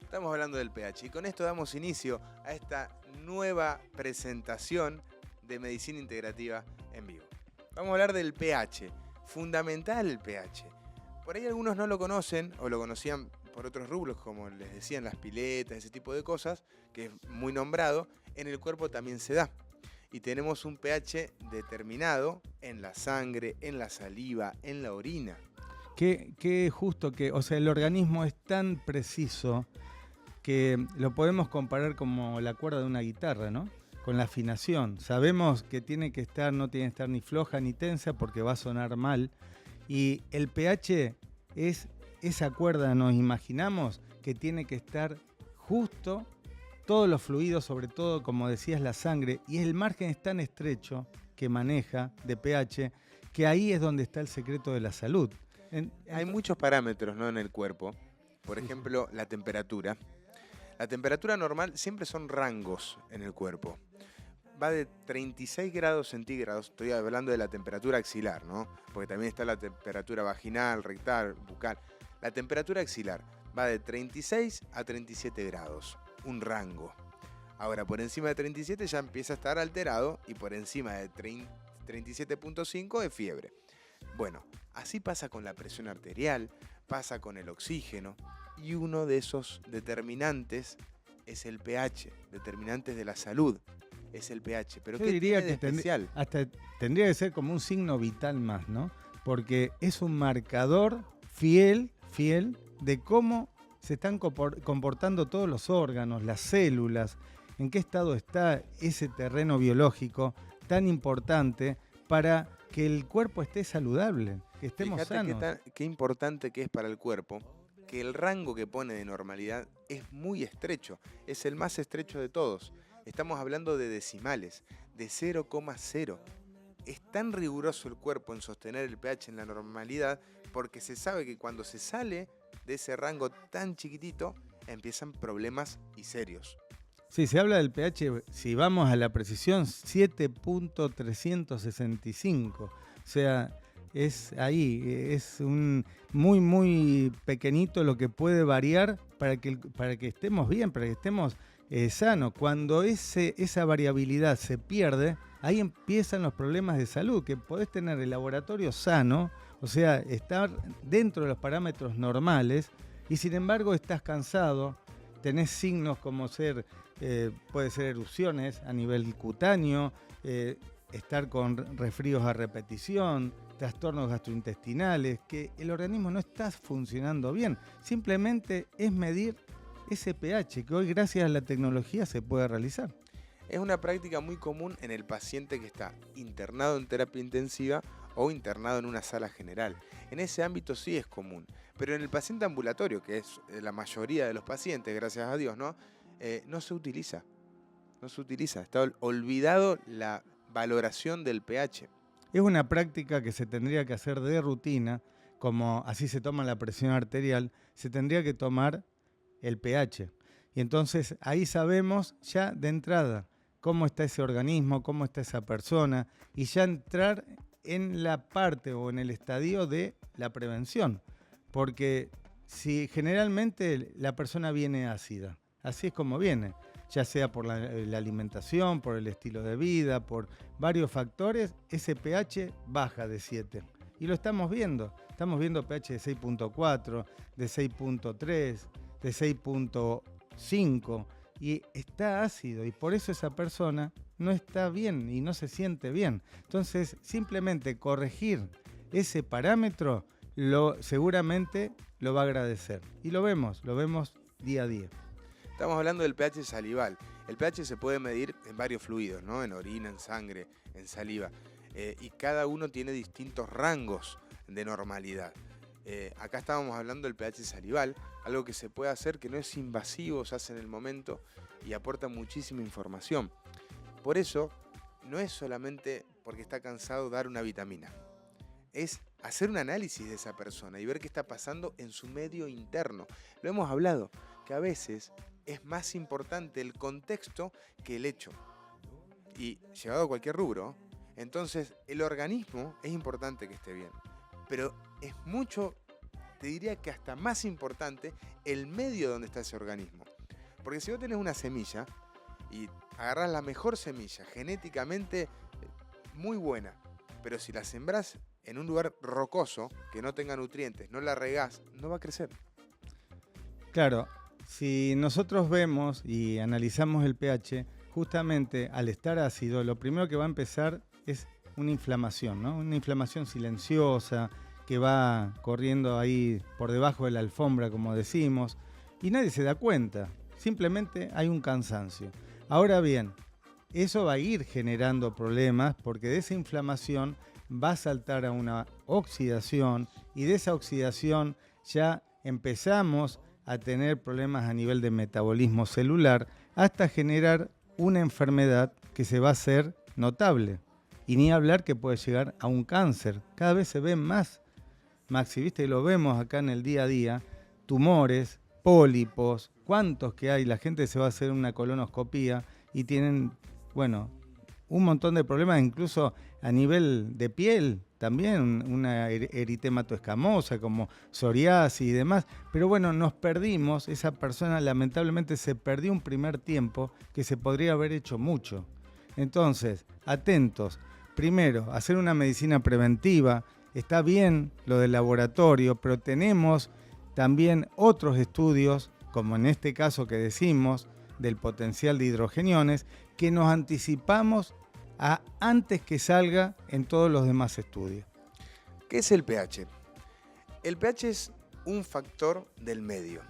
Estamos hablando del pH y con esto damos inicio a esta nueva presentación de Medicina Integrativa en vivo. Vamos a hablar del pH, fundamental el pH. Por ahí algunos no lo conocen o lo conocían por otros rubros, como les decían las piletas, ese tipo de cosas, que es muy nombrado, en el cuerpo también se da. Y tenemos un pH determinado en la sangre, en la saliva, en la orina. Qué justo que, o sea, el organismo es tan preciso que lo podemos comparar como la cuerda de una guitarra, ¿no? Con la afinación. Sabemos que tiene que estar, no tiene que estar ni floja ni tensa porque va a sonar mal. Y el pH es esa cuerda, nos imaginamos que tiene que estar justo, todos los fluidos, sobre todo, como decías, la sangre, y el margen es tan estrecho que maneja de pH, que ahí es donde está el secreto de la salud. Hay muchos parámetros, ¿no?, en el cuerpo. Por ejemplo, la temperatura. La temperatura normal siempre son rangos en el cuerpo. Va de 36 grados centígrados, estoy hablando de la temperatura axilar, ¿no? Porque también está la temperatura vaginal, rectal, bucal. La temperatura axilar va de 36 a 37 grados, un rango. Ahora, por encima de 37 ya empieza a estar alterado y por encima de 37.5 es fiebre. Bueno, así pasa con la presión arterial, pasa con el oxígeno y uno de esos determinantes es el pH, determinantes de la salud, es el pH. Pero Yo ¿qué diría tiene de especial? hasta tendría que ser como un signo vital más, ¿no? Porque es un marcador fiel de cómo se están comportando todos los órganos, las células, en qué estado está ese terreno biológico tan importante para que el cuerpo esté saludable, que estemos sanos. Fíjate qué importante que es para el cuerpo, que el rango que pone de normalidad es muy estrecho, es el más estrecho de todos. Estamos hablando de decimales, de 0,0. Es tan riguroso el cuerpo en sostener el pH en la normalidad porque se sabe que cuando se sale de ese rango tan chiquitito empiezan problemas y serios. Sí, se habla del pH, si vamos a la precisión, 7.365. O sea, es ahí, es un muy pequeñito lo que puede variar para que estemos bien, para que estemos sanos. Cuando esa variabilidad se pierde, ahí empiezan los problemas de salud, que podés tener el laboratorio sano, o sea, estar dentro de los parámetros normales, y sin embargo estás cansado, tenés signos como puede ser erupciones a nivel cutáneo, estar con resfríos a repetición, trastornos gastrointestinales, que el organismo no está funcionando bien. Simplemente es medir ese pH, que hoy gracias a la tecnología se puede realizar. Es una práctica muy común en el paciente que está internado en terapia intensiva o internado en una sala general. En ese ámbito sí es común, pero en el paciente ambulatorio, que es la mayoría de los pacientes, gracias a Dios, no se utiliza. No se utiliza. Está olvidado la valoración del pH. Es una práctica que se tendría que hacer de rutina, como así se toma la presión arterial, se tendría que tomar el pH. Y entonces ahí sabemos ya de entrada cómo está ese organismo, cómo está esa persona, y ya entrar en la parte o en el estadio de la prevención. Porque si generalmente la persona viene ácida, así es como viene, ya sea por la alimentación, por el estilo de vida, por varios factores, ese pH baja de 7. Y lo estamos viendo pH de 6.4, de 6.3, de 6.5, y está ácido, y por eso esa persona no está bien y no se siente bien. Entonces, simplemente corregir ese parámetro seguramente lo va a agradecer. Y lo vemos día a día. Estamos hablando del pH salival. El pH se puede medir en varios fluidos, ¿no? En orina, en sangre, en saliva. Y cada uno tiene distintos rangos de normalidad. Acá estábamos hablando del pH salival, algo que se puede hacer, que no es invasivo, se hace en el momento y aporta muchísima información. Por eso, no es solamente porque está cansado dar una vitamina. Es hacer un análisis de esa persona y ver qué está pasando en su medio interno. Lo hemos hablado, que a veces es más importante el contexto que el hecho. Y llevado a cualquier rubro, entonces el organismo es importante que esté bien, pero es mucho te diría que hasta más importante el medio donde está ese organismo. Porque si vos tenés una semilla y agarrás la mejor semilla, genéticamente muy buena, pero si la sembrás en un lugar rocoso, que no tenga nutrientes, no la regás, no va a crecer. Claro, si nosotros vemos y analizamos el pH, justamente al estar ácido, lo primero que va a empezar es una inflamación, ¿no? Una inflamación silenciosa que va corriendo ahí por debajo de la alfombra, como decimos, y nadie se da cuenta. Simplemente hay un cansancio. Ahora bien, eso va a ir generando problemas porque de esa inflamación va a saltar a una oxidación y de esa oxidación ya empezamos a tener problemas a nivel de metabolismo celular hasta generar una enfermedad que se va a hacer notable. Y ni hablar que puede llegar a un cáncer. Cada vez se ven más, Maxi, ¿viste? Y lo vemos acá en el día a día, tumores, pólipos, cuántos que hay. La gente se va a hacer una colonoscopía y tienen, bueno, un montón de problemas, incluso a nivel de piel, también una eritemato escamosa como psoriasis y demás. Pero bueno, nos perdimos, esa persona lamentablemente se perdió un primer tiempo que se podría haber hecho mucho. Entonces, atentos. Primero, hacer una medicina preventiva. Está bien lo del laboratorio, pero tenemos también otros estudios, como en este caso que decimos, del potencial de hidrogeniones, que nos anticipamos a antes que salga en todos los demás estudios. ¿Qué es el pH? El pH es un factor del medio,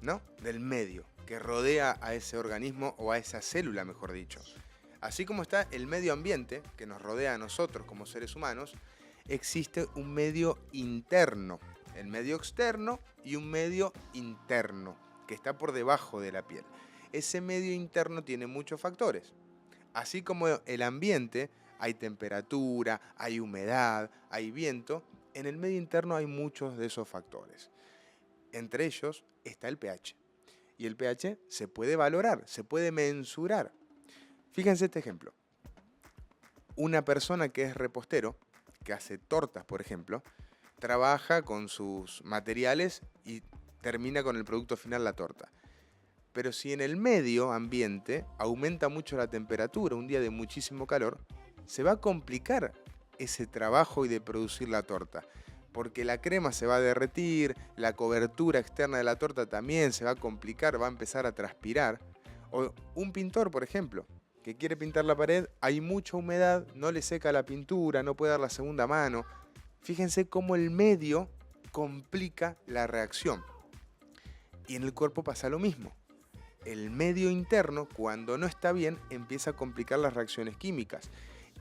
¿no? Del medio, que rodea a ese organismo o a esa célula, mejor dicho. Así como está el medio ambiente, que nos rodea a nosotros como seres humanos, existe un medio interno, el medio externo y un medio interno, que está por debajo de la piel. Ese medio interno tiene muchos factores. Así como el ambiente, hay temperatura, hay humedad, hay viento, en el medio interno hay muchos de esos factores. Entre ellos está el pH. Y el pH se puede valorar, se puede mensurar. Fíjense este ejemplo. Una persona que es repostero, que hace tortas, por ejemplo, trabaja con sus materiales y termina con el producto final, la torta. Pero si en el medio ambiente aumenta mucho la temperatura, un día de muchísimo calor, se va a complicar ese trabajo y de producir la torta. Porque la crema se va a derretir, la cobertura externa de la torta también se va a complicar, va a empezar a transpirar. O un pintor, por ejemplo, que quiere pintar la pared, hay mucha humedad, no le seca la pintura, no puede dar la segunda mano. Fíjense cómo el medio complica la reacción. Y en el cuerpo pasa lo mismo. El medio interno, cuando no está bien, empieza a complicar las reacciones químicas.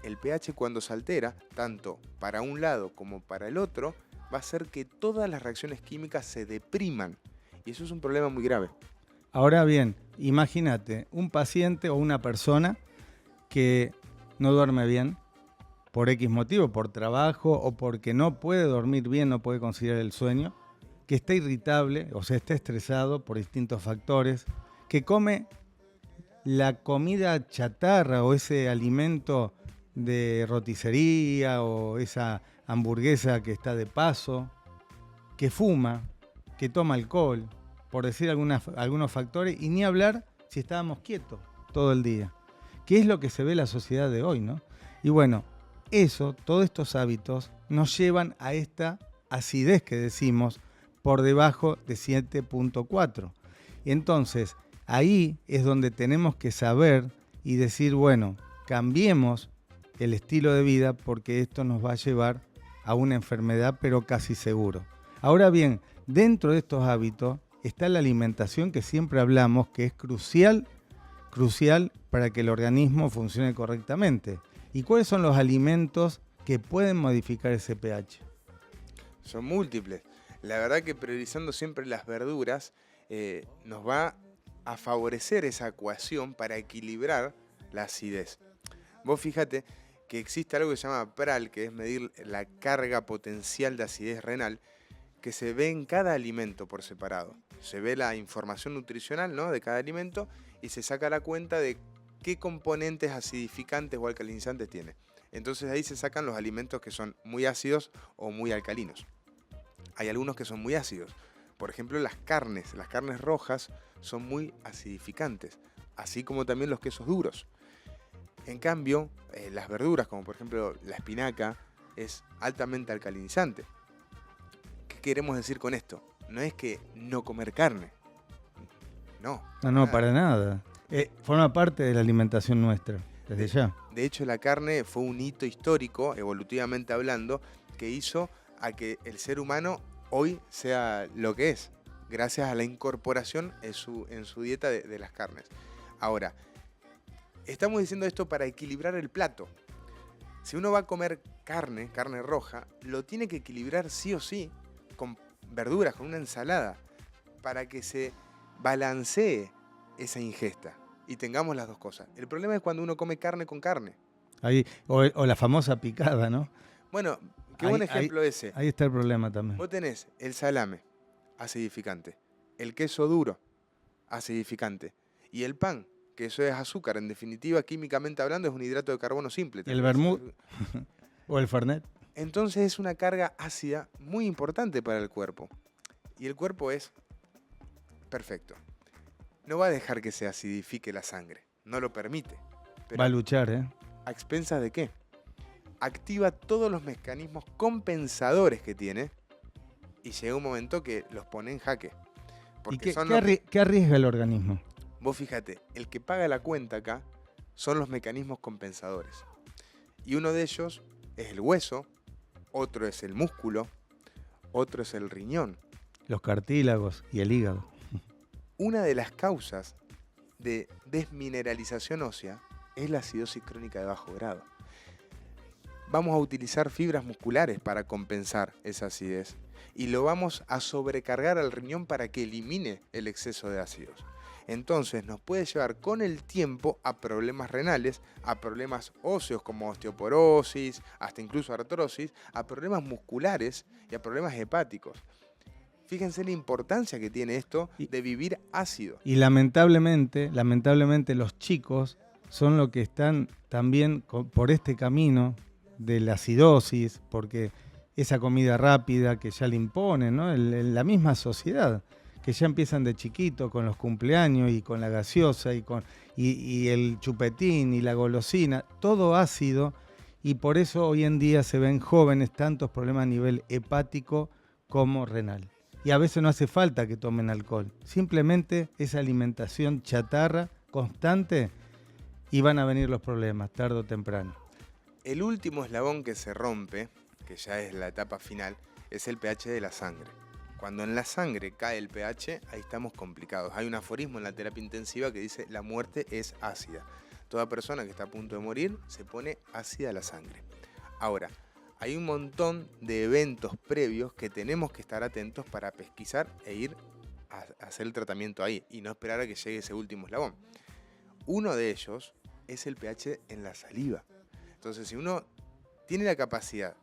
El pH, cuando se altera, tanto para un lado como para el otro, va a hacer que todas las reacciones químicas se depriman. Y eso es un problema muy grave. Ahora bien, imagínate un paciente o una persona que no duerme bien por X motivo, por trabajo o porque no puede dormir bien, no puede conciliar el sueño, que está irritable, o sea, está estresado por distintos factores, que come la comida chatarra o ese alimento de roticería o esa hamburguesa que está de paso, que fuma, que toma alcohol, por decir algunos factores, y ni hablar si estábamos quietos todo el día, que es lo que se ve en la sociedad de hoy, ¿no? Y bueno, todos estos hábitos nos llevan a esta acidez que decimos por debajo de 7.4. Y entonces, ahí es donde tenemos que saber y decir, bueno, cambiemos el estilo de vida porque esto nos va a llevar a una enfermedad, pero casi seguro. Ahora bien, dentro de estos hábitos está la alimentación que siempre hablamos, que es crucial para que el organismo funcione correctamente. ¿Y cuáles son los alimentos que pueden modificar ese pH? Son múltiples. La verdad que priorizando siempre las verduras nos va a favorecer esa ecuación para equilibrar la acidez. Vos fíjate que existe algo que se llama PRAL, que es medir la carga potencial de acidez renal, que se ve en cada alimento por separado. Se ve la información nutricional, ¿no?, de cada alimento y se saca la cuenta de qué componentes acidificantes o alcalinizantes tiene. Entonces ahí se sacan los alimentos que son muy ácidos o muy alcalinos. hay algunos que son muy ácidos. Por ejemplo, las carnes rojas son muy acidificantes, así como también los quesos duros. En cambio, las verduras, como por ejemplo la espinaca, es altamente alcalinizante. ¿Qué queremos decir con esto? No es que no comer carne. No. No, para nada. Forma parte de la alimentación nuestra, desde ya. De hecho, la carne fue un hito histórico, evolutivamente hablando, que hizo a que el ser humano hoy sea lo que es, gracias a la incorporación en su dieta de las carnes. Ahora, estamos diciendo esto para equilibrar el plato. Si uno va a comer carne roja, lo tiene que equilibrar sí o sí con verduras, con una ensalada, para que se balancee esa ingesta y tengamos las dos cosas. El problema es cuando uno come carne con carne. Ahí, o la famosa picada, ¿no? Bueno, qué buen ejemplo ese. Ahí está el problema también. Vos tenés el salame, acidificante, el queso duro, acidificante, y el pan, que eso es azúcar, en definitiva, químicamente hablando, es un hidrato de carbono simple. El vermut o el fernet. Entonces es una carga ácida muy importante para el cuerpo. Y el cuerpo es perfecto. No va a dejar que se acidifique la sangre, no lo permite. Pero va a luchar, ¿a expensas de qué? Activa todos los mecanismos compensadores que tiene y llega un momento que los pone en jaque. Porque ¿Y qué arriesga el organismo? Vos fíjate, el que paga la cuenta acá son los mecanismos compensadores. Y uno de ellos es el hueso, otro es el músculo, otro es el riñón. Los cartílagos y el hígado. Una de las causas de desmineralización ósea es la acidosis crónica de bajo grado. Vamos a utilizar fibras musculares para compensar esa acidez y lo vamos a sobrecargar al riñón para que elimine el exceso de ácidos. Entonces nos puede llevar con el tiempo a problemas renales, a problemas óseos como osteoporosis, hasta incluso artrosis, a problemas musculares y a problemas hepáticos. Fíjense la importancia que tiene esto de vivir ácido. Y lamentablemente los chicos son los que están también por este camino de la acidosis, porque esa comida rápida que ya le imponen, ¿no? La misma sociedad, que ya empiezan de chiquito con los cumpleaños y con la gaseosa y el chupetín y la golosina, todo ácido, y por eso hoy en día se ven jóvenes tantos problemas a nivel hepático como renal. Y a veces no hace falta que tomen alcohol, simplemente esa alimentación chatarra constante y van a venir los problemas tarde o temprano. El último eslabón que se rompe, que ya es la etapa final, es el pH de la sangre. Cuando en la sangre cae el pH, ahí estamos complicados. Hay un aforismo en la terapia intensiva que dice: la muerte es ácida. Toda persona que está a punto de morir se pone ácida la sangre. Ahora, hay un montón de eventos previos que tenemos que estar atentos para pesquisar e ir a hacer el tratamiento ahí y no esperar a que llegue ese último eslabón. Uno de ellos es el pH en la saliva. Entonces, si uno tiene la capacidad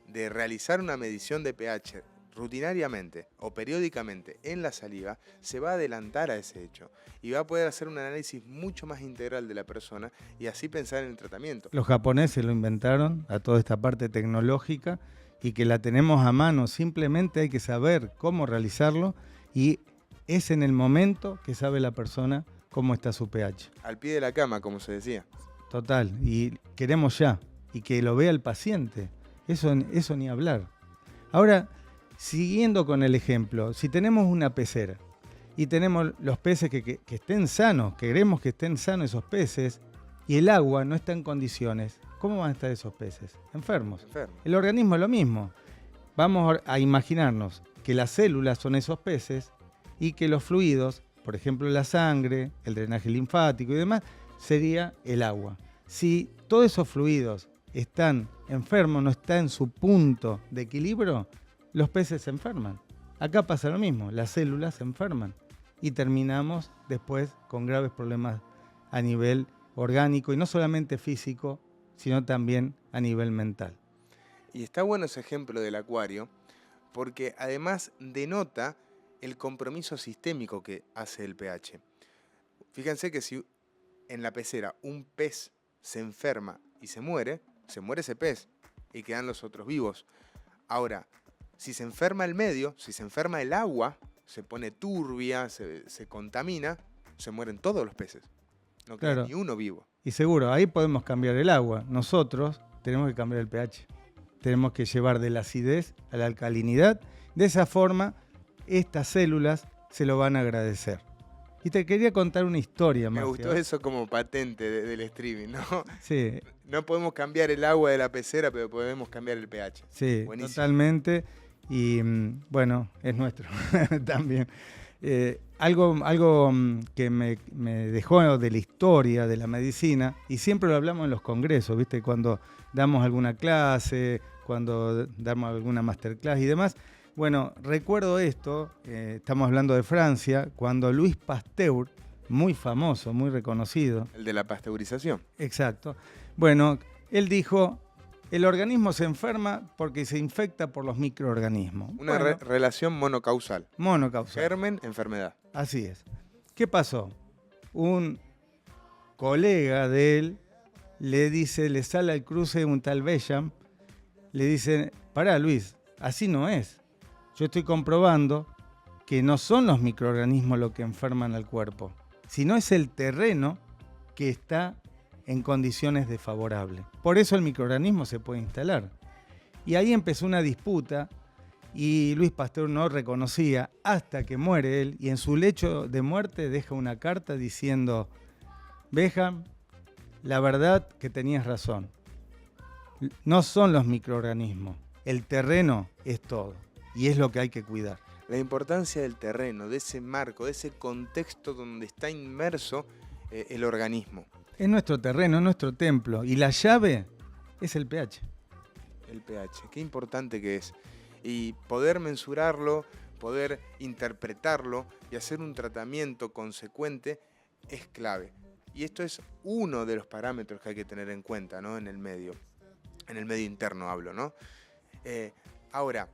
de realizar una medición de pH rutinariamente o periódicamente en la saliva, se va a adelantar a ese hecho y va a poder hacer un análisis mucho más integral de la persona y así pensar en el tratamiento. Los japoneses lo inventaron, a toda esta parte tecnológica, y que la tenemos a mano, simplemente hay que saber cómo realizarlo y es en el momento que sabe la persona cómo está su pH. Al pie de la cama, como se decía. Total, y queremos ya, y que lo vea el paciente, eso ni hablar. Ahora, siguiendo con el ejemplo, si tenemos una pecera y tenemos los peces que estén sanos, queremos que estén sanos esos peces, y el agua no está en condiciones, ¿cómo van a estar esos peces? Enfermos. El organismo es lo mismo. Vamos a imaginarnos que las células son esos peces y que los fluidos, por ejemplo la sangre, el drenaje linfático y demás, sería el agua. Si todos esos fluidos están enfermos, no están en su punto de equilibrio, los peces se enferman. Acá pasa lo mismo, las células se enferman y terminamos después con graves problemas a nivel orgánico y no solamente físico, sino también a nivel mental. Y está bueno ese ejemplo del acuario porque además denota el compromiso sistémico que hace el pH. Fíjense que si en la pecera un pez se enferma y se muere ese pez y quedan los otros vivos. Ahora, Si se enferma el medio, si se enferma el agua, se pone turbia, se contamina, se mueren todos los peces. No queda Claro. ni uno vivo. Y seguro, ahí podemos cambiar el agua. Nosotros tenemos que cambiar el pH. Tenemos que llevar de la acidez a la alcalinidad. De esa forma, estas células se lo van a agradecer. Y te quería contar una historia, Me Marcia. gustó eso como patente del streaming, ¿no? Sí, No podemos cambiar el agua de la pecera, pero podemos cambiar el pH. sí, Buenísimo. totalmente. Y bueno, es nuestro también. Algo que me dejó de la historia de la medicina, y siempre lo hablamos en los congresos, ¿viste? Cuando damos alguna clase, cuando damos alguna masterclass y demás. Bueno, recuerdo esto, estamos hablando de Francia, cuando Louis Pasteur, muy famoso, muy reconocido. El de la pasteurización. Exacto. Bueno, él dijo, el organismo se enferma porque se infecta por los microorganismos. Una Bueno, relación monocausal. monocausal. Germen, enfermedad. Así es. ¿Qué pasó? Un colega de él le sale al cruce un tal Besham, le dice, pará Luis, así no es. Yo estoy comprobando que no son los microorganismos los que enferman al cuerpo, sino es el terreno que está en condiciones desfavorables. Por eso el microorganismo se puede instalar. Y ahí empezó una disputa y Louis Pasteur no reconocía hasta que muere él y en su lecho de muerte deja una carta diciendo, Besham, la verdad que tenías razón. No son los microorganismos, el terreno es todo y es lo que hay que cuidar. La importancia del terreno, de ese marco, de ese contexto donde está inmerso el organismo. Es nuestro terreno, es nuestro templo y la llave es el pH. El pH, qué importante que es. Y poder mensurarlo, poder interpretarlo y hacer un tratamiento consecuente es clave. Y esto es uno de los parámetros que hay que tener en cuenta, ¿no? En el medio interno hablo, ¿no? Ahora,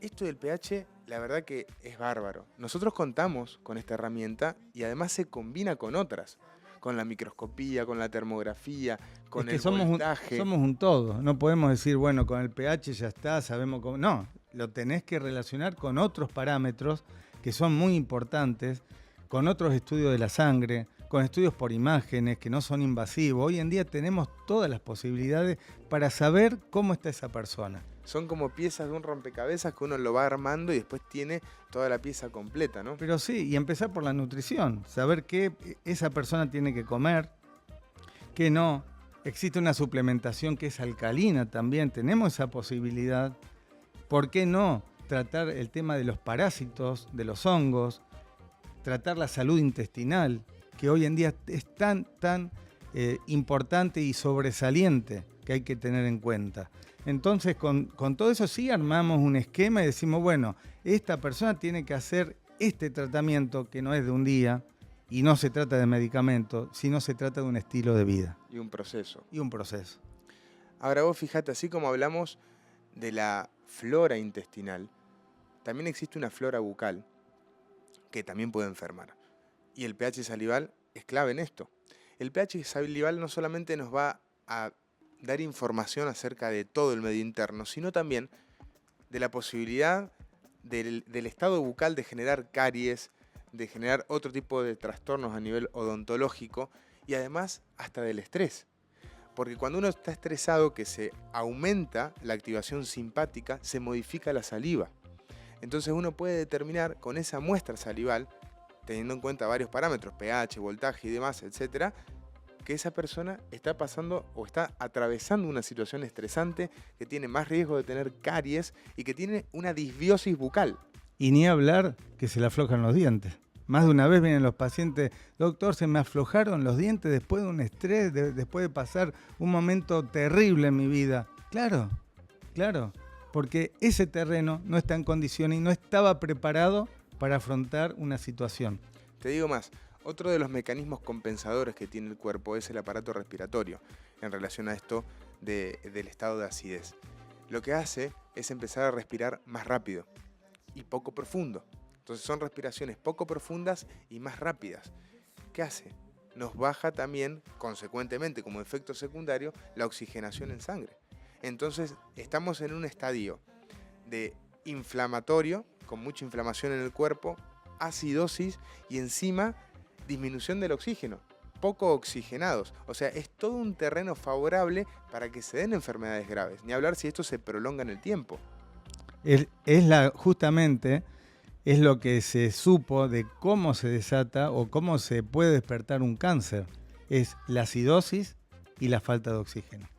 esto del pH, la verdad que es bárbaro. Nosotros contamos con esta herramienta y además se combina con otras. Con la microscopía, con la termografía, con el voltaje. Somos un todo. No podemos decir, bueno, con el pH ya está, sabemos cómo. No, lo tenés que relacionar con otros parámetros que son muy importantes, con otros estudios de la sangre, con estudios por imágenes que no son invasivos. Hoy en día tenemos todas las posibilidades para saber cómo está esa persona. Son como piezas de un rompecabezas que uno lo va armando y después tiene toda la pieza completa, ¿no? Pero sí, y empezar por la nutrición, saber qué esa persona tiene que comer, qué no. Existe una suplementación que es alcalina también, tenemos esa posibilidad. ¿Por qué no tratar el tema de los parásitos, de los hongos, tratar la salud intestinal, que hoy en día es tan importante y sobresaliente que hay que tener en cuenta? Entonces, con todo eso sí armamos un esquema y decimos, bueno, esta persona tiene que hacer este tratamiento que no es de un día y no se trata de medicamento, sino se trata de un estilo de vida. Y un proceso. Y un proceso. Ahora vos fijate, así como hablamos de la flora intestinal, también existe una flora bucal que también puede enfermar. Y el pH salival es clave en esto. El pH salival no solamente nos va a dar información acerca de todo el medio interno, sino también de la posibilidad del estado bucal de generar caries, de generar otro tipo de trastornos a nivel odontológico y además hasta del estrés. Porque cuando uno está estresado, que se aumenta la activación simpática, se modifica la saliva. Entonces uno puede determinar con esa muestra salival, teniendo en cuenta varios parámetros, pH, voltaje y demás, etcétera, que esa persona está pasando o está atravesando una situación estresante, que tiene más riesgo de tener caries y que tiene una disbiosis bucal. Y ni hablar que se le aflojan los dientes. Más de una vez vienen los pacientes, doctor, se me aflojaron los dientes después de un estrés, después de pasar un momento terrible en mi vida. Claro, porque ese terreno no está en condiciones y no estaba preparado para afrontar una situación. Te digo más. Otro de los mecanismos compensadores que tiene el cuerpo es el aparato respiratorio en relación a esto del estado de acidez. Lo que hace es empezar a respirar más rápido y poco profundo. Entonces son respiraciones poco profundas y más rápidas. ¿Qué hace? Nos baja también, consecuentemente, como efecto secundario, la oxigenación en sangre. Entonces estamos en un estadio de inflamatorio, con mucha inflamación en el cuerpo, acidosis y encima disminución del oxígeno, poco oxigenados. O sea, es todo un terreno favorable para que se den enfermedades graves. Ni hablar si esto se prolonga en el tiempo. Justamente es lo que se supo de cómo se desata o cómo se puede despertar un cáncer. Es la acidosis y la falta de oxígeno.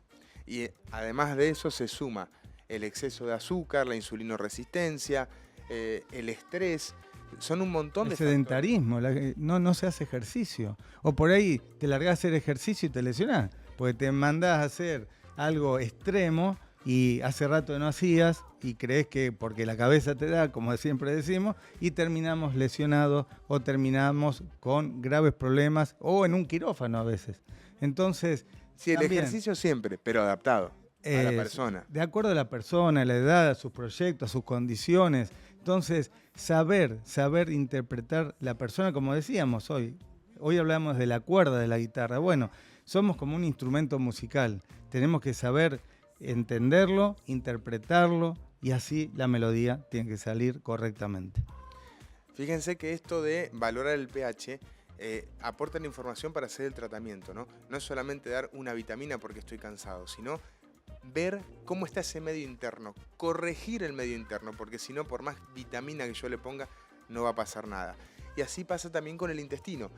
Y además de eso se suma el exceso de azúcar, la insulinoresistencia, el estrés. Son un montón de sedentarismo, no se hace ejercicio. O por ahí te largás a hacer ejercicio y te lesionás, porque te mandás a hacer algo extremo y hace rato que no hacías y crees que porque la cabeza te da, como siempre decimos, y terminamos lesionados o terminamos con graves problemas o en un quirófano a veces. Entonces, sí, el ejercicio siempre, pero adaptado a la persona. De acuerdo a la persona, a la edad, a sus proyectos, a sus condiciones. Entonces, saber interpretar la persona, como decíamos hoy hablamos de la cuerda de la guitarra. Bueno, somos como un instrumento musical. Tenemos que saber entenderlo, interpretarlo y así la melodía tiene que salir correctamente. Fíjense que esto de valorar el pH aporta la información para hacer el tratamiento, ¿no? No es solamente dar una vitamina porque estoy cansado, sino ver cómo está ese medio interno, corregir el medio interno, porque si no, por más vitamina que yo le ponga, no va a pasar nada. Y así pasa también con el intestino.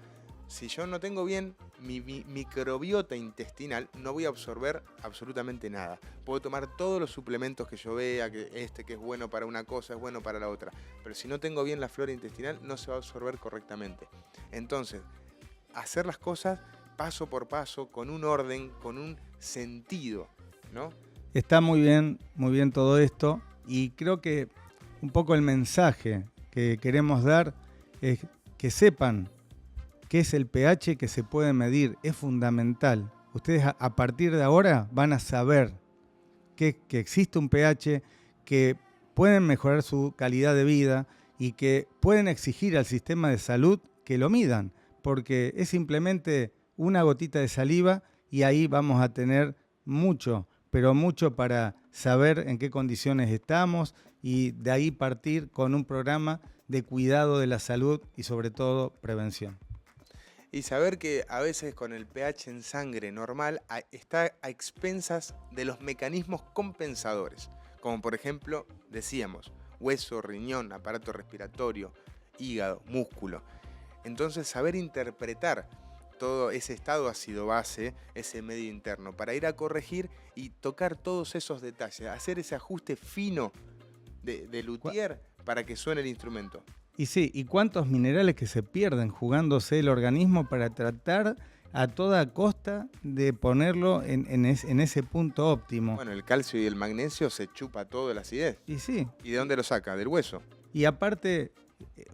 Si yo no tengo bien mi microbiota intestinal, no voy a absorber absolutamente nada. Puedo tomar todos los suplementos que yo vea, que es bueno para una cosa, es bueno para la otra. Pero si no tengo bien la flora intestinal, no se va a absorber correctamente. Entonces, hacer las cosas paso por paso, con un orden, con un sentido, ¿no? Está muy bien todo esto. Y creo que un poco el mensaje que queremos dar es que sepan qué es el pH, que se puede medir, es fundamental. Ustedes a partir de ahora van a saber que existe un pH, que pueden mejorar su calidad de vida y que pueden exigir al sistema de salud que lo midan, porque es simplemente una gotita de saliva y ahí vamos a tener mucho, pero mucho para saber en qué condiciones estamos y de ahí partir con un programa de cuidado de la salud y sobre todo prevención. Y saber que a veces con el pH en sangre normal está a expensas de los mecanismos compensadores, como por ejemplo, decíamos, hueso, riñón, aparato respiratorio, hígado, músculo. Entonces saber interpretar todo ese estado ácido-base, ese medio interno, para ir a corregir y tocar todos esos detalles, hacer ese ajuste fino de luthier para que suene el instrumento. Y sí, ¿y cuántos minerales que se pierden jugándose el organismo para tratar a toda costa de ponerlo en ese punto óptimo? Bueno, el calcio y el magnesio se chupa todo la acidez. Y sí. ¿Y de dónde lo saca? Del hueso. Y aparte,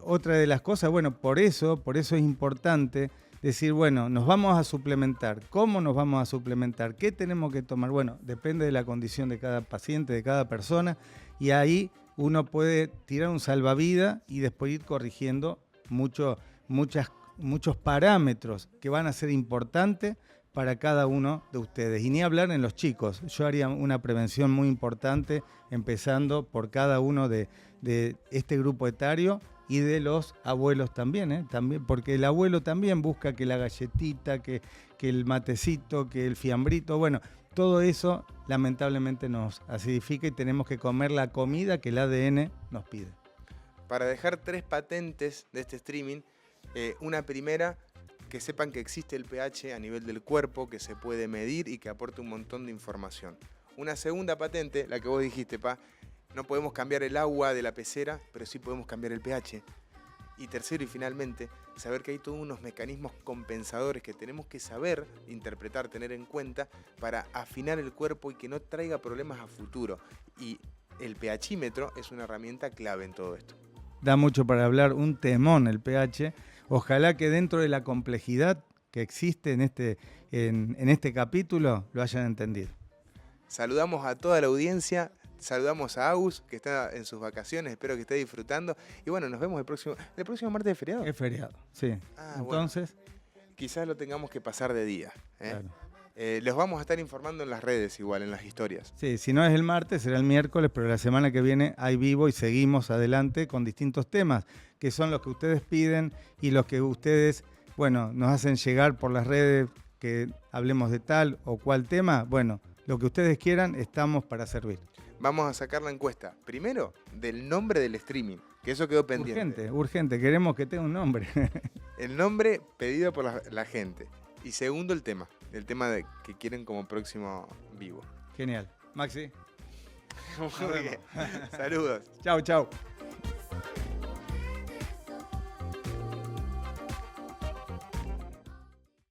otra de las cosas, bueno, por eso es importante decir, bueno, nos vamos a suplementar. ¿Cómo nos vamos a suplementar? ¿Qué tenemos que tomar? Bueno, depende de la condición de cada paciente, de cada persona, y ahí uno puede tirar un salvavidas y después ir corrigiendo muchos parámetros que van a ser importantes para cada uno de ustedes. Y ni hablar en los chicos. Yo haría una prevención muy importante, empezando por cada uno de este grupo etario y de los abuelos también, también, porque el abuelo también busca que la galletita, que el matecito, que el fiambrito, bueno, todo eso lamentablemente nos acidifica y tenemos que comer la comida que el ADN nos pide. Para dejar 3 patentes de este streaming, una primera, que sepan que existe el pH a nivel del cuerpo, que se puede medir y que aporta un montón de información. Una segunda patente, la que vos dijiste, no podemos cambiar el agua de la pecera, pero sí podemos cambiar el pH. Y tercero y finalmente, saber que hay todos unos mecanismos compensadores que tenemos que saber interpretar, tener en cuenta para afinar el cuerpo y que no traiga problemas a futuro. Y el pHímetro es una herramienta clave en todo esto. Da mucho para hablar, un temón el pH. Ojalá que dentro de la complejidad que existe en este capítulo lo hayan entendido. Saludamos a toda la audiencia. Saludamos a Agus, que está en sus vacaciones, espero que esté disfrutando. Y bueno, nos vemos el próximo martes de feriado. Es feriado, sí. Entonces, bueno, quizás lo tengamos que pasar de día. Claro. Los vamos a estar informando en las redes igual, en las historias. Sí, si no es el martes, será el miércoles, pero la semana que viene hay vivo y seguimos adelante con distintos temas, que son los que ustedes piden y los que ustedes, bueno, nos hacen llegar por las redes, que hablemos de tal o cual tema. Bueno, lo que ustedes quieran, estamos para servir. Vamos a sacar la encuesta, primero, del nombre del streaming, que eso quedó pendiente. Urgente, urgente, queremos que tenga un nombre. El nombre pedido por la gente. Y segundo, el tema que quieren como próximo vivo. Genial. Maxi. Muy bien. Saludos. Chau, chau.